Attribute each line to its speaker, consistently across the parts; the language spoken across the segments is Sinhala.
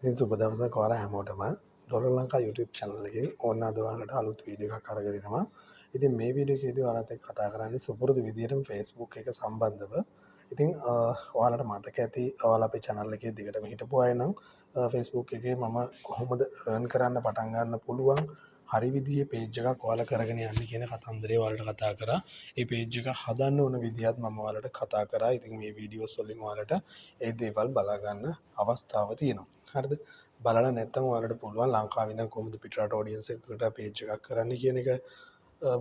Speaker 1: ඉතින් සුබ දවසක් ඔයාලා හැමෝටම ඩොලර් ලංකා YouTube channel එකෙන් ඕන්න අද ඔයාලට අලුත් වීඩියෝ එකක් අරගෙන එනවා. ඉතින් මේ වීඩියෝ එකේදී ඔයාලත් එක්ක කතා කරන්නේ සුපුරුදු විදිහටම Facebook එක සම්බන්ධව. ඉතින් ඔයාලට මතක ඇති ඔයාලා අපේ channel එකේ දිගටම හිටපු අය නම් Facebook එකේ මම කොහොමද earn කරන්න පටන් ගන්න පුළුවන් හරි විදිහේ page එකක් ඔයාලා කරගෙන යන්න කියන කතන්දරේ ඔයාලට කතා කරා. ඒ page එක හදන්න ඕන විදිහත් මම ඔයාලට කතා කරා. ඉතින් මේ වීඩියෝස් වලින් ඔයාලට ඒ දේවල් බලා ගන්න අවස්ථාව තියෙනවා. හරිද? බලලා නැත්නම් ඔයාලට පුළුවන් ලංකාවේ ඉඳන් කොහොමද පිටරට ඔඩියන්ස් එකකට page එකක් කරන්න කියන එක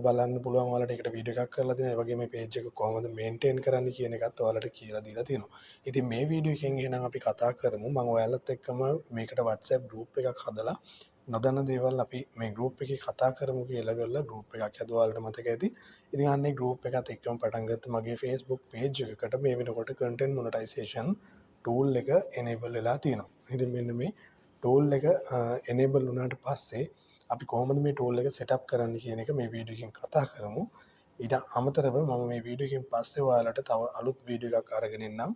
Speaker 1: බලන්න පුළුවන්. ඔයාලට ඒකට වීඩියෝ එකක් කරලා දෙනවා. ඒ වගේම මේ page එක කොහොමද මේන්ටේන් කරන්න කියන එකත් ඔයාලට කියලා දීලා තියෙනවා. ඉතින් මේ වීඩියෝ එකෙන් එහෙනම් අපි කතා කරමු. මම ඔයාලත් එක්කම මේකට WhatsApp group එකක් හදලා නොදන්න දේවල් අපි මේ group එකේ කතා කරමු කියලා ගල්ලා group එකක් හදුවා. ඔයාලට මතක ඇති. ඉතින් අන්නේ group එකත් එක්කම පටන් ගත්ත මගේ Facebook page එකකට මේ වෙනකොට content monetization tool එක enable වෙලා තියෙනවා. ඉතින් මෙන්න මේ tool එක enable වුණාට පස්සේ අපි කොහොමද මේ tool එක setup කරන්න කියන එක මේ වීඩියෝ එකෙන් කතා කරමු. ඊට අමතරව මම මේ වීඩියෝ එකෙන් පස්සේ ඔයාලට තව අලුත් වීඩියෝ එකක් අරගෙන එන්නම්.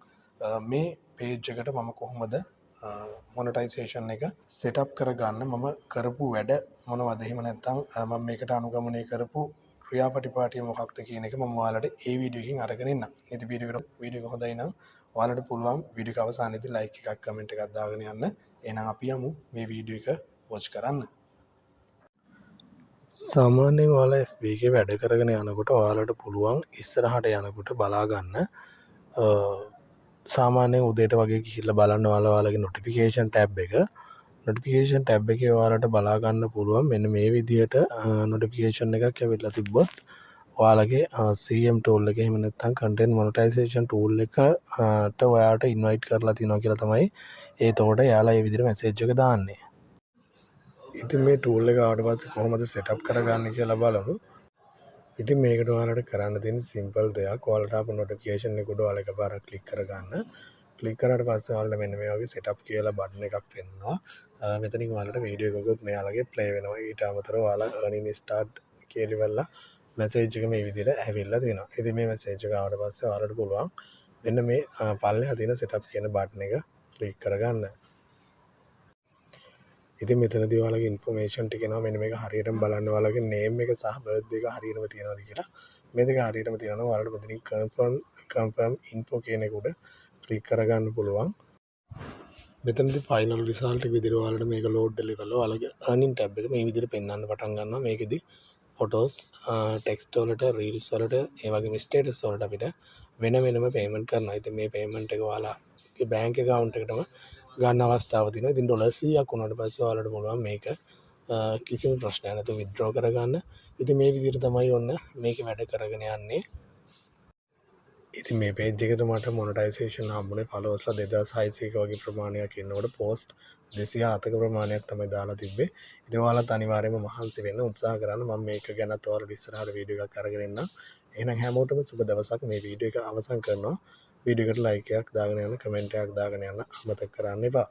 Speaker 1: මේ page එකට මම කොහොමද මොනටයිසේෂන් එක setup කරගන්න මම කරපු වැඩ මොනවද එහෙම නැත්නම් මම මේකට අනුගමනය කරපු ක්‍රියාපටිපාටිය මොකක්ද කියන එක මම ඔයාලට ඒ වීඩියෝ එකකින් අරගෙන එන්නම්. ඉතින් වීඩියෝ එක හොඳයි නම් ඔයාලට පුළුවන් වීඩියෝ එක අවසානයේදී like එකක් comment එකක් දාගෙන යන්න. එහෙනම් අපි යමු මේ වීඩියෝ එක watch කරන්න. සාමාන්‍යයෙන් ඔයාලා FB එකේ වැඩ කරගෙන යනකොට ඔයාලට පුළුවන් ඉස්සරහට යනකොට බලා ගන්න සාමාන්‍යයෙන් උදේට වගේ ගිහිල්ලා බලන්න ඔයාලගේ notification tab එක එකේ ඔයාලට බලා ගන්න පුළුවන් මෙන්න මේ විදිහට notification එකක් ඇවිල්ලා තිබ්බොත් ඔයාලගේ CM tool එක එහෙම නැත්නම් content monetization tool එකට ඔයාලට invite කරලා තිනවා කියලා තමයි ඒතකොට එයාලා මේ විදිහට message එක දාන්නේ. ඉතින් මේ tool එක ආවට පස්සේ කොහොමද setup කරගන්නේ කියලා බලමු. ඉතින් මේකට ඔයාලට කරන්න තියෙන සිම්පල් දෙයක් ඔයාලට ආපු notification එක උඩ ඔයාලා එකපාරක් ක්ලික් කරගන්න. ක්ලික් කරාට පස්සේ ඔයාලට මෙන්න මේ වගේ setup කියලා බටන් එකක් පෙන්නනවා. මෙතනින් ඔයාලට වීඩියෝ එකකුත් මෙයාලගේ play වෙනවා. ඊට අමතරව ඔයාලා earning start කියලා ඉවරලා message එක මේ විදිහට ඇවිල්ලා තියෙනවා. ඉතින් මේ message එක ආවට පස්සේ ඔයාලට පුළුවන් මෙන්න මේ පල්ලෙහා තියෙන setup කියන බටන් එක ක්ලික් කරගන්න. ඉතින් මෙතනදී ඔයාලගේ ඉන්ෆර්මේෂන් ටික එනවා. මෙන්න මේක හරියටම බලන්න ඔයාලගේ name එක සහ birthday එක හරියටම තියෙනවද කියලා. මේ දෙක හරියටම තියෙනවා නම් ඔයාලට මෙතනින් confirm info කියන එක උඩ ක්ලික් කරගන්න පුළුවන්. මෙතනදී final result විදිහට ඔයාලට මේක load වෙලා ඔයාලගේ earning tab එක මේ විදිහට පෙන්වන්න පටන් ගන්නවා. මේකෙදි photos, text වලට, reels වලට, ඒ වගේම status වලට අපිට වෙනම payment කරනවා. ඉතින් මේ payment එක ඔයාලගේ bank account එකටම ගන්න අවස්ථාව තියෙනවා. ඉතින් $100ක් වුණාට පස්සේ ඔයාලට පුළුවන් මේක කිසිම ප්‍රශ්නයක් නැතුව withdraw කරගන්න. ඉතින් මේ විදිහට තමයි ඔන්න මේක වැඩ කරගෙන යන්නේ. ඉතින් මේ page එකට මට monetization හම්බුනේ followers 2600ක වගේ ප්‍රමාණයක් ඉන්නකොට post 207ක ප්‍රමාණයක් තමයි දාලා තිබ්බේ. ඉතින් ඔයාලත් අනිවාර්යයෙන්ම මහන්සි වෙන්න උත්සාහ කරන්න. මම මේක ගැනත් ඔයාලට ඉස්සරහට වීඩියෝ එකක් අරගෙන එන්නම්. එහෙනම් හැමෝටම සුබ දවසක්. මේ වීඩියෝ එක අවසන් කරනවා. වීඩියෝ එකට like එකක් දාගෙන යන්න, comment එකක් දාගෙන යන්න අමතක කරන්න එපා.